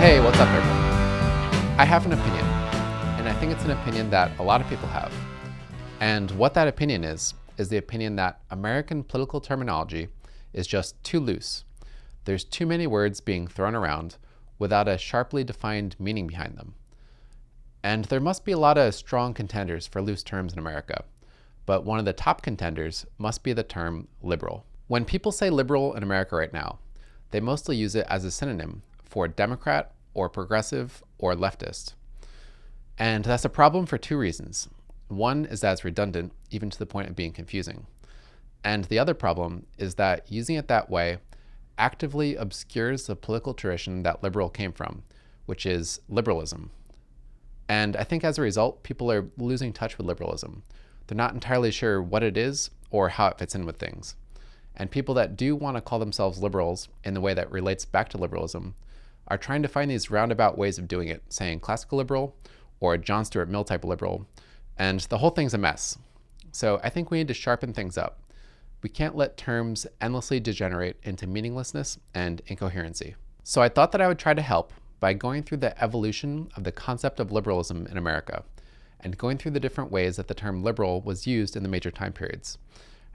Hey, what's up everyone? I have an opinion, and I think it's an opinion that a lot of people have. And what that opinion is the opinion that American political terminology is just too loose. There's too many words being thrown around without a sharply defined meaning behind them. And there must be a lot of strong contenders for loose terms in America, but one of the top contenders must be the term liberal. When people say liberal in America right now, they mostly use it as a synonym for Democrat or progressive or leftist. And that's a problem for two reasons. One is that it's redundant, even to the point of being confusing. And the other problem is that using it that way actively obscures the political tradition that liberal came from, which is liberalism. And I think as a result, people are losing touch with liberalism. They're not entirely sure what it is or how it fits in with things. And people that do want to call themselves liberals in the way that relates back to liberalism are trying to find these roundabout ways of doing it, saying classical liberal or John Stuart Mill type of liberal, and the whole thing's a mess. So I think we need to sharpen things up. We can't let terms endlessly degenerate into meaninglessness and incoherency. So I thought that I would try to help by going through the evolution of the concept of liberalism in America and going through the different ways that the term liberal was used in the major time periods.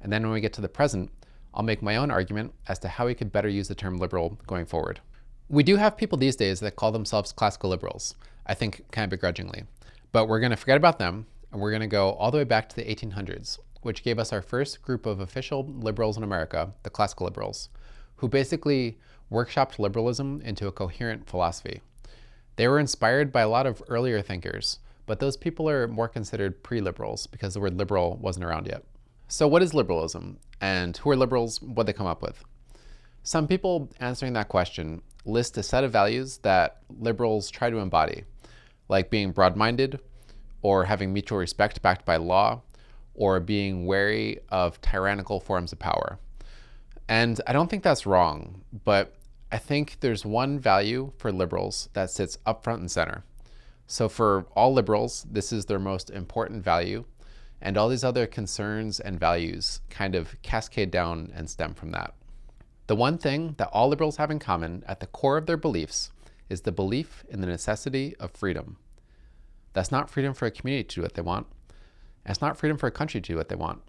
And then when we get to the present, I'll make my own argument as to how we could better use the term liberal going forward. We do have people these days that call themselves classical liberals, I think kind of begrudgingly, but we're going to forget about them and we're going to go all the way back to the 1800s, which gave us our first group of official liberals in America, the classical liberals, who basically workshopped liberalism into a coherent philosophy. They were inspired by a lot of earlier thinkers, but those people are more considered pre-liberals because the word liberal wasn't around yet. So what is liberalism, and who are liberals? What they come up with? Some people answering that question list a set of values that liberals try to embody, like being broad-minded, or having mutual respect backed by law, or being wary of tyrannical forms of power. And I don't think that's wrong, but I think there's one value for liberals that sits up front and center. So for all liberals, this is their most important value, and all these other concerns and values kind of cascade down and stem from that. The one thing that all liberals have in common at the core of their beliefs is the belief in the necessity of freedom. That's not freedom for a community to do what they want. And it's not freedom for a country to do what they want.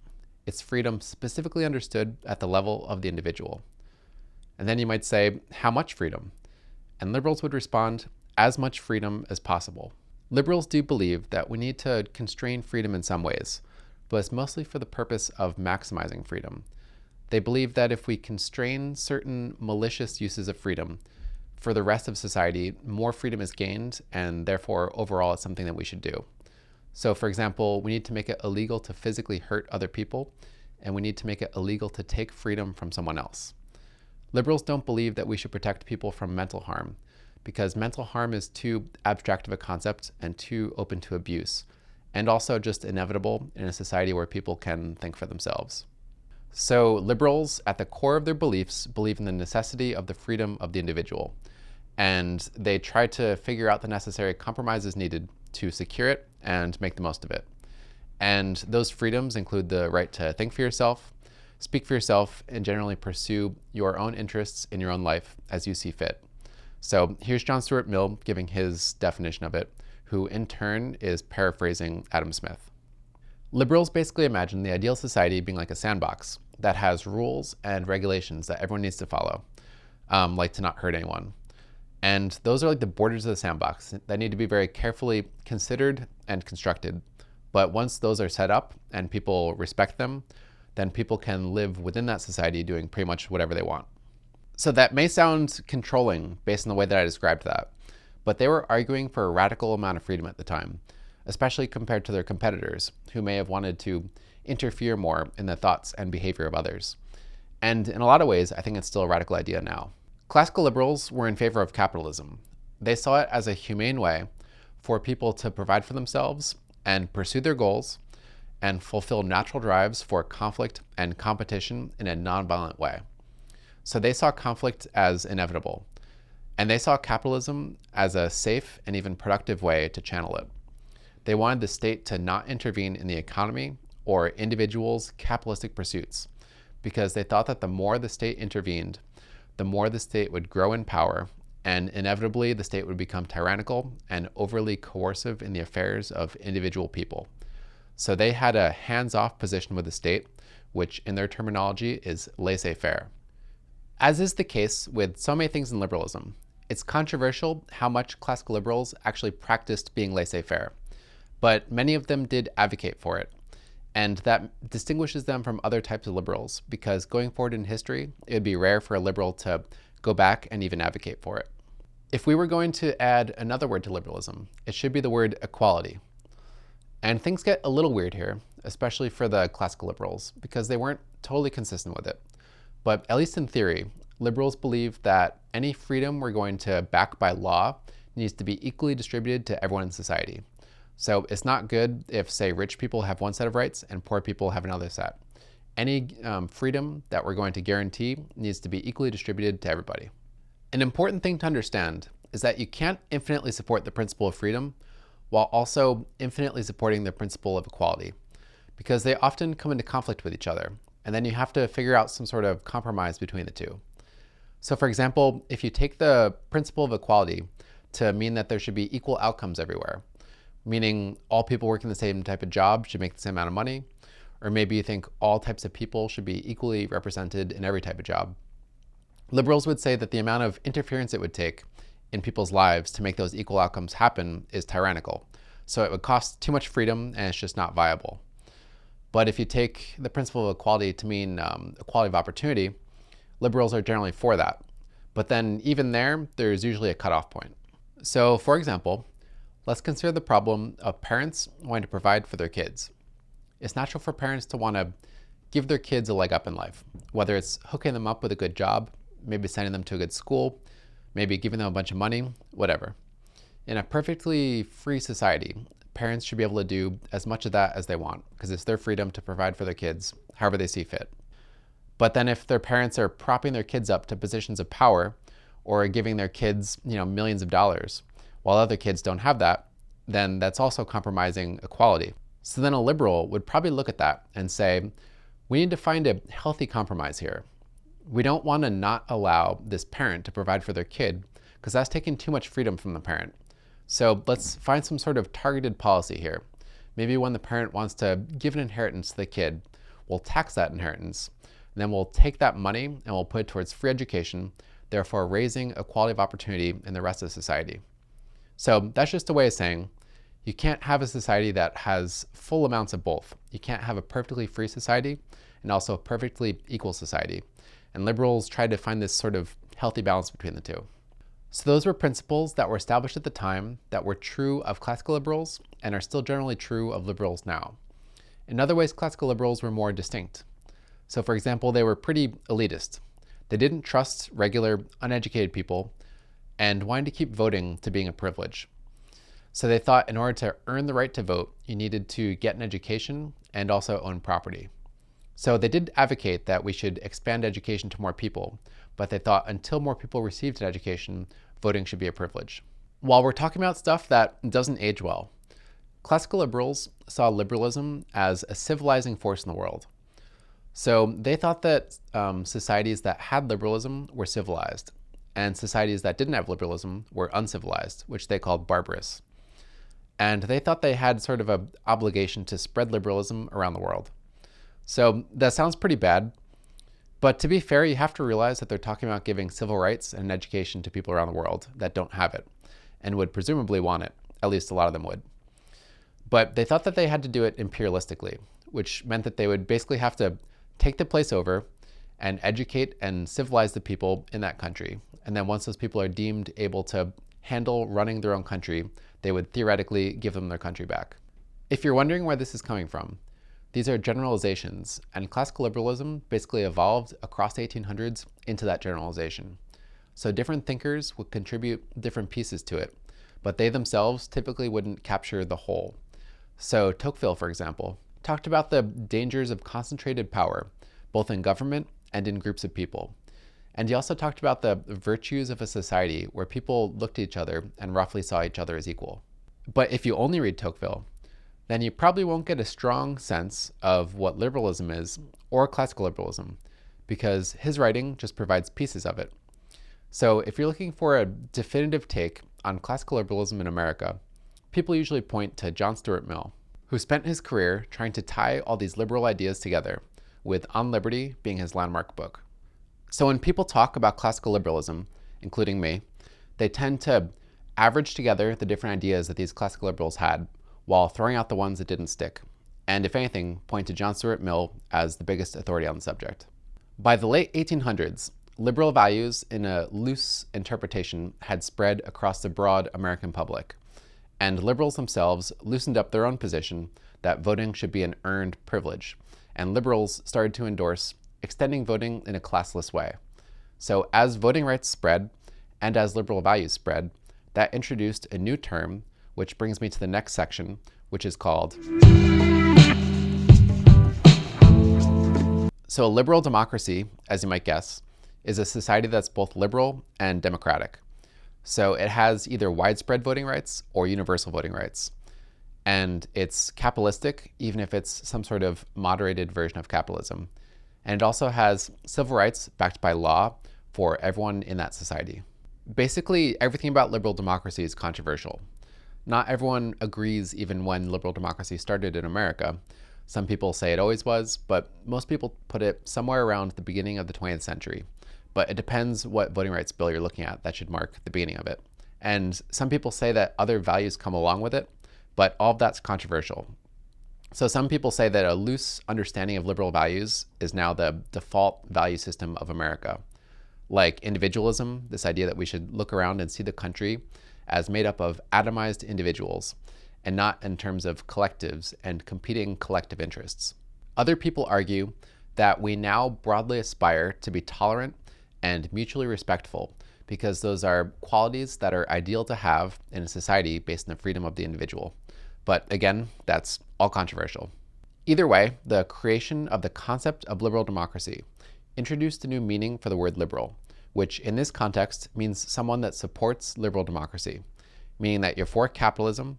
It's freedom specifically understood at the level of the individual. And then you might say, how much freedom? And liberals would respond, as much freedom as possible. Liberals do believe that we need to constrain freedom in some ways, but it's mostly for the purpose of maximizing freedom. They believe that if we constrain certain malicious uses of freedom, for the rest of society, more freedom is gained, and therefore overall it's something that we should do. So for example, we need to make it illegal to physically hurt other people, and we need to make it illegal to take freedom from someone else. Liberals don't believe that we should protect people from mental harm, because mental harm is too abstract of a concept and too open to abuse, and also just inevitable in a society where people can think for themselves. So liberals, at the core of their beliefs, believe in the necessity of the freedom of the individual, and they try to figure out the necessary compromises needed to secure it and make the most of it. And those freedoms include the right to think for yourself, speak for yourself, and generally pursue your own interests in your own life as you see fit. So here's John Stuart Mill giving his definition of it, who in turn is paraphrasing Adam Smith. Liberals basically imagine the ideal society being like a sandbox that has rules and regulations that everyone needs to follow, like to not hurt anyone. And those are like the borders of the sandbox that need to be very carefully considered and constructed. But once those are set up and people respect them, then people can live within that society doing pretty much whatever they want. So that may sound controlling based on the way that I described that, but they were arguing for a radical amount of freedom at the time, especially compared to their competitors, who may have wanted to interfere more in the thoughts and behavior of others. And in a lot of ways, I think it's still a radical idea now. Classical liberals were in favor of capitalism. They saw it as a humane way for people to provide for themselves and pursue their goals and fulfill natural drives for conflict and competition in a nonviolent way. So they saw conflict as inevitable, and they saw capitalism as a safe and even productive way to channel it. They wanted the state to not intervene in the economy or individuals' capitalistic pursuits, because they thought that the more the state intervened, the more the state would grow in power and inevitably the state would become tyrannical and overly coercive in the affairs of individual people. So they had a hands-off position with the state, which in their terminology is laissez-faire. As is the case with so many things in liberalism, it's controversial how much classical liberals actually practiced being laissez-faire, but many of them did advocate for it. And that distinguishes them from other types of liberals, because going forward in history, it would be rare for a liberal to go back and even advocate for it. If we were going to add another word to liberalism, it should be the word equality. And things get a little weird here, especially for the classical liberals, because they weren't totally consistent with it. But at least in theory, liberals believe that any freedom we're going to back by law needs to be equally distributed to everyone in society. So it's not good if, say, rich people have one set of rights and poor people have another set. Any freedom that we're going to guarantee needs to be equally distributed to everybody. An important thing to understand is that you can't infinitely support the principle of freedom while also infinitely supporting the principle of equality, because they often come into conflict with each other, and then you have to figure out some sort of compromise between the two. So for example, if you take the principle of equality to mean that there should be equal outcomes everywhere, meaning all people working the same type of job should make the same amount of money, or maybe you think all types of people should be equally represented in every type of job. Liberals would say that the amount of interference it would take in people's lives to make those equal outcomes happen is tyrannical. So it would cost too much freedom and it's just not viable. But if you take the principle of equality to mean equality of opportunity, liberals are generally for that. But then even there's usually a cutoff point. So for example, let's consider the problem of parents wanting to provide for their kids. It's natural for parents to want to give their kids a leg up in life, whether it's hooking them up with a good job, maybe sending them to a good school, maybe giving them a bunch of money, whatever. In a perfectly free society, parents should be able to do as much of that as they want, because it's their freedom to provide for their kids however they see fit. But then if their parents are propping their kids up to positions of power or giving their kids, millions of dollars, while other kids don't have that, then that's also compromising equality. So then a liberal would probably look at that and say, we need to find a healthy compromise here. We don't want to not allow this parent to provide for their kid, because that's taking too much freedom from the parent. So let's find some sort of targeted policy here. Maybe when the parent wants to give an inheritance to the kid, we'll tax that inheritance, and then we'll take that money and we'll put it towards free education, therefore raising equality of opportunity in the rest of society. So that's just a way of saying you can't have a society that has full amounts of both. You can't have a perfectly free society and also a perfectly equal society. And liberals try to find this sort of healthy balance between the two. So those were principles that were established at the time that were true of classical liberals and are still generally true of liberals now. In other ways, classical liberals were more distinct. So for example, they were pretty elitist. They didn't trust regular, uneducated people and wanted to keep voting to being a privilege. So they thought in order to earn the right to vote, you needed to get an education and also own property. So they did advocate that we should expand education to more people, but they thought until more people received an education, voting should be a privilege. While we're talking about stuff that doesn't age well, classical liberals saw liberalism as a civilizing force in the world. So they thought that societies that had liberalism were civilized, and societies that didn't have liberalism were uncivilized, which they called barbarous. And they thought they had sort of an obligation to spread liberalism around the world. So that sounds pretty bad, but to be fair, you have to realize that they're talking about giving civil rights and education to people around the world that don't have it and would presumably want it. At least a lot of them would. But they thought that they had to do it imperialistically, which meant that they would basically have to take the place over and educate and civilize the people in that country. And then once those people are deemed able to handle running their own country, they would theoretically give them their country back. If you're wondering where this is coming from, these are generalizations, and classical liberalism basically evolved across the 1800s into that generalization. So different thinkers would contribute different pieces to it, but they themselves typically wouldn't capture the whole. So Tocqueville, for example, talked about the dangers of concentrated power, both in government and in groups of people. And he also talked about the virtues of a society where people looked at each other and roughly saw each other as equal. But if you only read Tocqueville, then you probably won't get a strong sense of what liberalism is or classical liberalism, because his writing just provides pieces of it. So if you're looking for a definitive take on classical liberalism in America, people usually point to John Stuart Mill, who spent his career trying to tie all these liberal ideas together, with On Liberty being his landmark book. So when people talk about classical liberalism, including me, they tend to average together the different ideas that these classical liberals had while throwing out the ones that didn't stick, and if anything, point to John Stuart Mill as the biggest authority on the subject. By the late 1800s, liberal values in a loose interpretation had spread across the broad American public, and liberals themselves loosened up their own position that voting should be an earned privilege, and liberals started to endorse extending voting in a classless way. So as voting rights spread, and as liberal values spread, that introduced a new term, which brings me to the next section, which is called. So a liberal democracy, as you might guess, is a society that's both liberal and democratic. So it has either widespread voting rights or universal voting rights. And it's capitalistic, even if it's some sort of moderated version of capitalism. And it also has civil rights backed by law for everyone in that society. Basically, everything about liberal democracy is controversial. Not everyone agrees even when liberal democracy started in America. Some people say it always was, but most people put it somewhere around the beginning of the 20th century. But it depends what voting rights bill you're looking at that should mark the beginning of it. And some people say that other values come along with it, but all of that's controversial. So some people say that a loose understanding of liberal values is now the default value system of America. Like individualism, this idea that we should look around and see the country as made up of atomized individuals, and not in terms of collectives and competing collective interests. Other people argue that we now broadly aspire to be tolerant and mutually respectful, because those are qualities that are ideal to have in a society based on the freedom of the individual. But again, that's all controversial. Either way, the creation of the concept of liberal democracy introduced a new meaning for the word liberal, which in this context means someone that supports liberal democracy, meaning that you're for capitalism,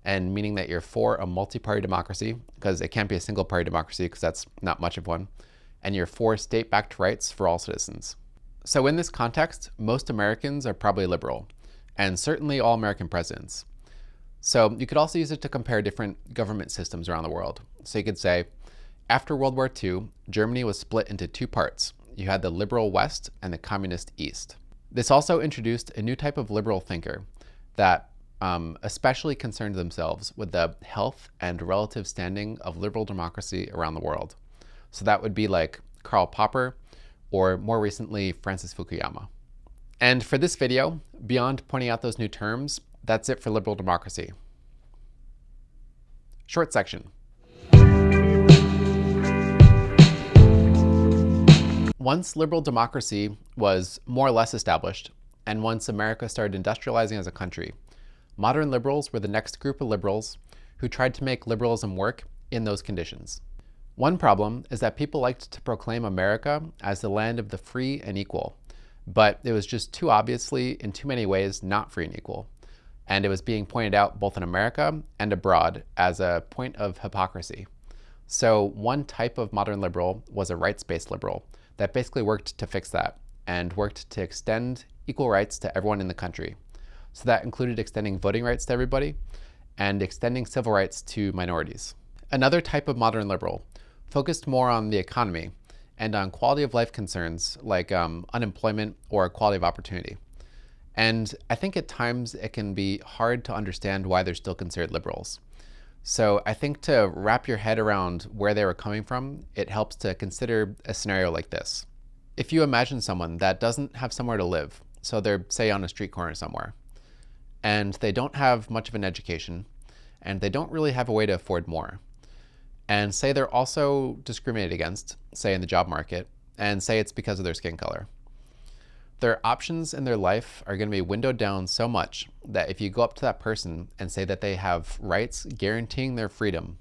and meaning that you're for a multi-party democracy, because it can't be a single-party democracy because that's not much of one, and you're for state-backed rights for all citizens. So in this context, most Americans are probably liberal, and certainly all American presidents. So you could also use it to compare different government systems around the world. So you could say, after World War II, Germany was split into two parts. You had the liberal West and the communist East. This also introduced a new type of liberal thinker that especially concerned themselves with the health and relative standing of liberal democracy around the world. So that would be like Karl Popper, or more recently, Francis Fukuyama. And for this video, beyond pointing out those new terms, that's it for liberal democracy. Short section. Once liberal democracy was more or less established, and once America started industrializing as a country, modern liberals were the next group of liberals who tried to make liberalism work in those conditions. One problem is that people liked to proclaim America as the land of the free and equal, but it was just too obviously, in too many ways, not free and equal. And it was being pointed out both in America and abroad as a point of hypocrisy. So one type of modern liberal was a rights-based liberal that basically worked to fix that and worked to extend equal rights to everyone in the country. So that included extending voting rights to everybody and extending civil rights to minorities. Another type of modern liberal focused more on the economy and on quality of life concerns like unemployment or quality of opportunity. And I think at times it can be hard to understand why they're still considered liberals. So I think to wrap your head around where they were coming from, it helps to consider a scenario like this. If you imagine someone that doesn't have somewhere to live, so they're, say, on a street corner somewhere, and they don't have much of an education, and they don't really have a way to afford more, and say they're also discriminated against, say in the job market, and say it's because of their skin color. Their options in their life are going to be windowed down so much that if you go up to that person and say that they have rights guaranteeing their freedom,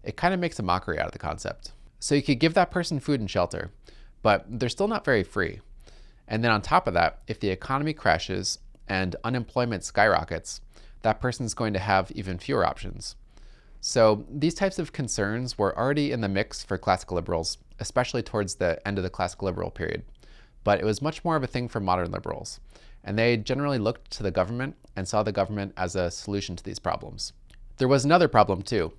it kind of makes a mockery out of the concept. So you could give that person food and shelter, but they're still not very free. And then on top of that, if the economy crashes and unemployment skyrockets, that person's going to have even fewer options. So these types of concerns were already in the mix for classical liberals, especially towards the end of the classical liberal period. but it was much more of a thing for modern liberals, and they generally looked to the government and saw the government as a solution to these problems. There was another problem too.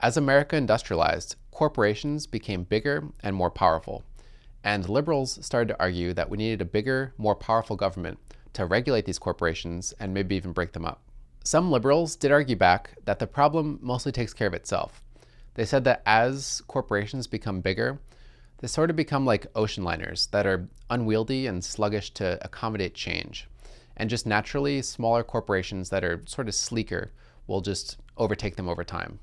As America industrialized, corporations became bigger and more powerful, and liberals started to argue that we needed a bigger, more powerful government to regulate these corporations and maybe even break them up. Some liberals did argue back that the problem mostly takes care of itself. They said that as corporations become bigger, they sort of become like ocean liners that are unwieldy and sluggish to accommodate change. And just naturally, smaller corporations that are sort of sleeker will just overtake them over time.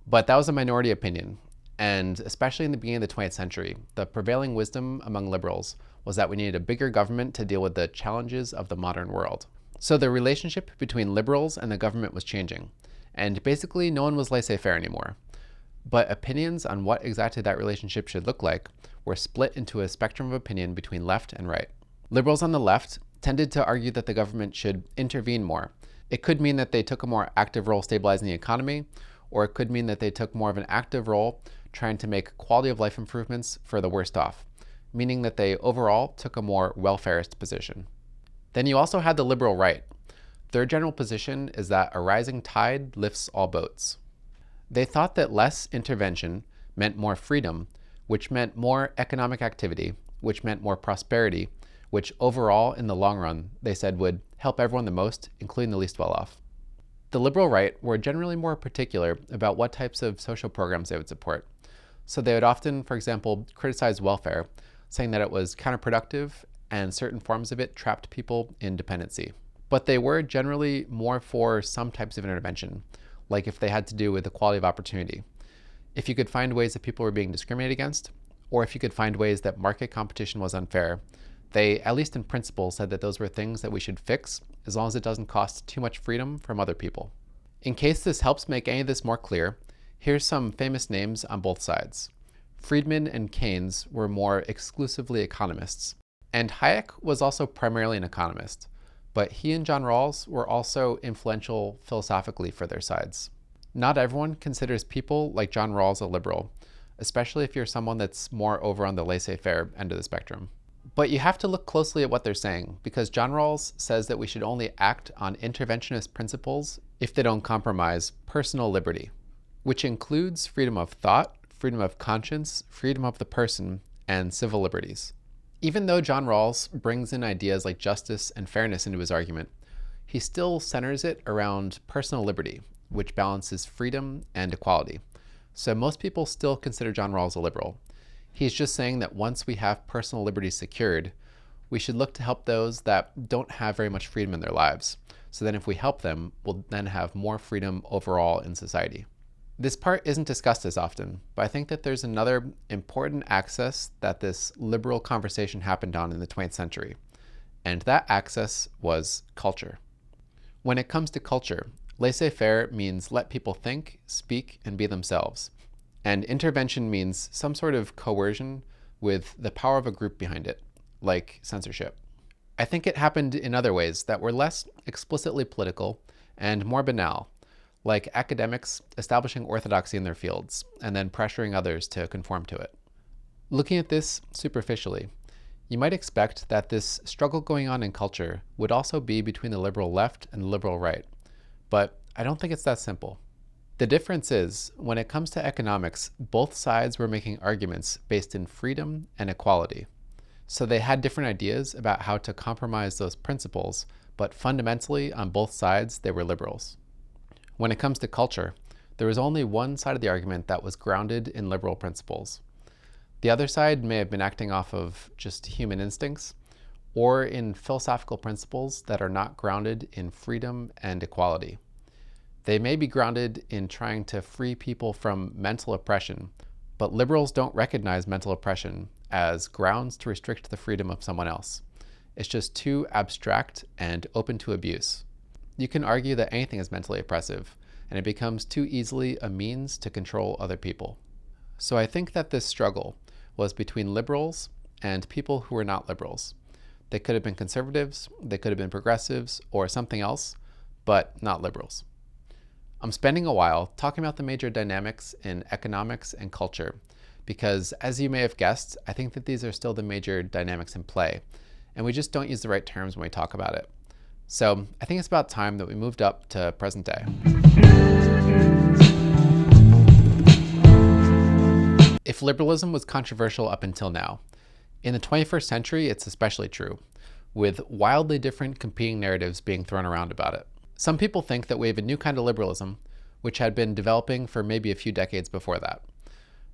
But that was a minority opinion. And especially in the beginning of the 20th century, the prevailing wisdom among liberals was that we needed a bigger government to deal with the challenges of the modern world. So the relationship between liberals and the government was changing. And basically, no one was laissez-faire anymore. But opinions on what exactly that relationship should look like were split into a spectrum of opinion between left and right. Liberals on the left tended to argue that the government should intervene more. It could mean that they took a more active role stabilizing the economy, or it could mean that they took more of an active role trying to make quality of life improvements for the worst off, meaning that they overall took a more welfarist position. Then you also had the liberal right. Their general position is that a rising tide lifts all boats. They thought that less intervention meant more freedom, which meant more economic activity, which meant more prosperity, which overall, in the long run, they said would help everyone the most, including the least well-off. The liberal right were generally more particular about what types of social programs they would support. So they would often, for example, criticize welfare, saying that it was counterproductive and certain forms of it trapped people in dependency. But they were generally more for some types of intervention, like if they had to do with equality of opportunity. If you could find ways that people were being discriminated against, or if you could find ways that market competition was unfair, they, at least in principle, said that those were things that we should fix as long as it doesn't cost too much freedom from other people. In case this helps make any of this more clear, here's some famous names on both sides. Friedman and Keynes were more exclusively economists, and Hayek was also primarily an economist, but he and John Rawls were also influential philosophically for their sides. Not everyone considers people like John Rawls a liberal, especially if you're someone that's more over on the laissez-faire end of the spectrum. But you have to look closely at what they're saying, because John Rawls says that we should only act on interventionist principles if they don't compromise personal liberty, which includes freedom of thought, freedom of conscience, freedom of the person, and civil liberties. Even though John Rawls brings in ideas like justice and fairness into his argument, he still centers it around personal liberty, which balances freedom and equality. So most people still consider John Rawls a liberal. He's just saying that once we have personal liberty secured, we should look to help those that don't have very much freedom in their lives. So then if we help them, we'll then have more freedom overall in society. This part isn't discussed as often, but I think that there's another important axis that this liberal conversation happened on in the 20th century, and that axis was culture. When it comes to culture, laissez-faire means let people think, speak, and be themselves. And intervention means some sort of coercion with the power of a group behind it, like censorship. I think it happened in other ways that were less explicitly political and more banal, like academics establishing orthodoxy in their fields and then pressuring others to conform to it. Looking at this superficially, you might expect that this struggle going on in culture would also be between the liberal left and the liberal right, but I don't think it's that simple. The difference is, when it comes to economics, both sides were making arguments based in freedom and equality. So they had different ideas about how to compromise those principles, but fundamentally, on both sides, they were liberals. When it comes to culture, there was only one side of the argument that was grounded in liberal principles. The other side may have been acting off of just human instincts, or in philosophical principles that are not grounded in freedom and equality. They may be grounded in trying to free people from mental oppression, but liberals don't recognize mental oppression as grounds to restrict the freedom of someone else. It's just too abstract and open to abuse. You can argue that anything is mentally oppressive, and it becomes too easily a means to control other people. So I think that this struggle was between liberals and people who were not liberals. They could have been conservatives, they could have been progressives, or something else, but not liberals. I'm spending a while talking about the major dynamics in economics and culture because as you may have guessed, I think that these are still the major dynamics in play, and we just don't use the right terms when we talk about it. So I think it's about time that we moved up to present day. If liberalism was controversial up until now, in the 21st century it's especially true, with wildly different competing narratives being thrown around about it. Some people think that we have a new kind of liberalism, which had been developing for maybe a few decades before that.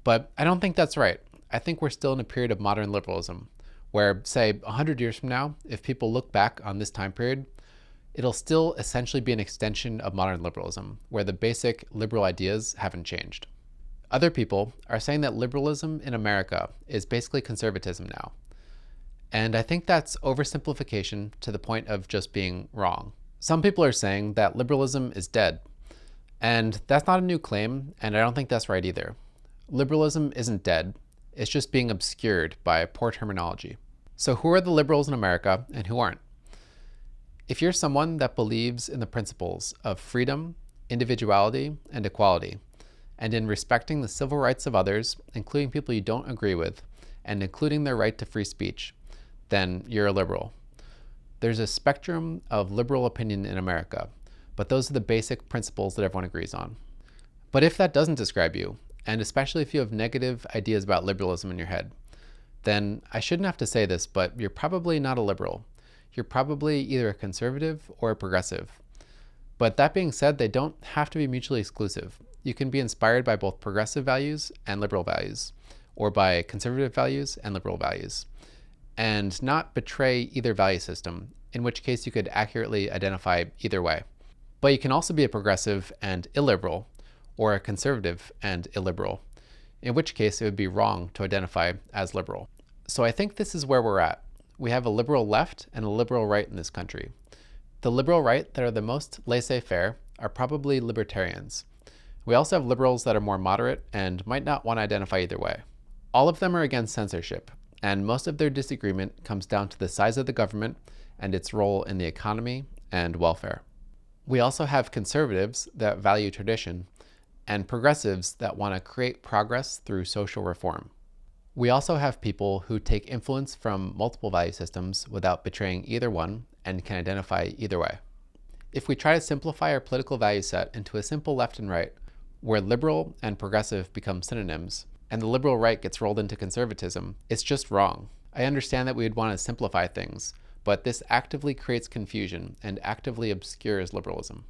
But I don't think that's right. I think we're still in a period of modern liberalism, where, say, 100 years from now, if people look back on this time period, it'll still essentially be an extension of modern liberalism, where the basic liberal ideas haven't changed. Other people are saying that liberalism in America is basically conservatism now. And I think that's oversimplification to the point of just being wrong. Some people are saying that liberalism is dead. And that's not a new claim, and I don't think that's right either. Liberalism isn't dead. It's just being obscured by poor terminology. So who are the liberals in America and who aren't? If you're someone that believes in the principles of freedom, individuality, and equality, and in respecting the civil rights of others, including people you don't agree with, and including their right to free speech, then you're a liberal. There's a spectrum of liberal opinion in America, but those are the basic principles that everyone agrees on. But if that doesn't describe you, and especially if you have negative ideas about liberalism in your head, then I shouldn't have to say this, but you're probably not a liberal. You're probably either a conservative or a progressive. But that being said, they don't have to be mutually exclusive. You can be inspired by both progressive values and liberal values, or by conservative values and liberal values, and not betray either value system, in which case you could accurately identify either way. But you can also be a progressive and illiberal, or a conservative and illiberal, in which case it would be wrong to identify as liberal. So I think this is where we're at. We have a liberal left and a liberal right in this country. The liberal right that are the most laissez-faire are probably libertarians. We also have liberals that are more moderate and might not want to identify either way. All of them are against censorship, and most of their disagreement comes down to the size of the government and its role in the economy and welfare. We also have conservatives that value tradition, and progressives that want to create progress through social reform. We also have people who take influence from multiple value systems without betraying either one and can identify either way. If we try to simplify our political value set into a simple left and right, where liberal and progressive become synonyms, and the liberal right gets rolled into conservatism, it's just wrong. I understand that we would want to simplify things, but this actively creates confusion and actively obscures liberalism.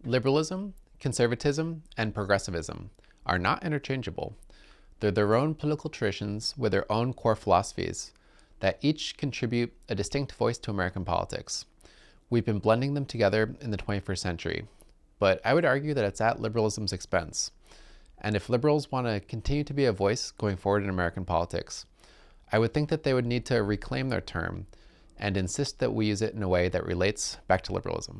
Liberalism, conservatism, and progressivism are not interchangeable. They're their own political traditions with their own core philosophies that each contribute a distinct voice to American politics. We've been blending them together in the 21st century, but I would argue that it's at liberalism's expense. And if liberals want to continue to be a voice going forward in American politics, I would think that they would need to reclaim their term and insist that we use it in a way that relates back to liberalism.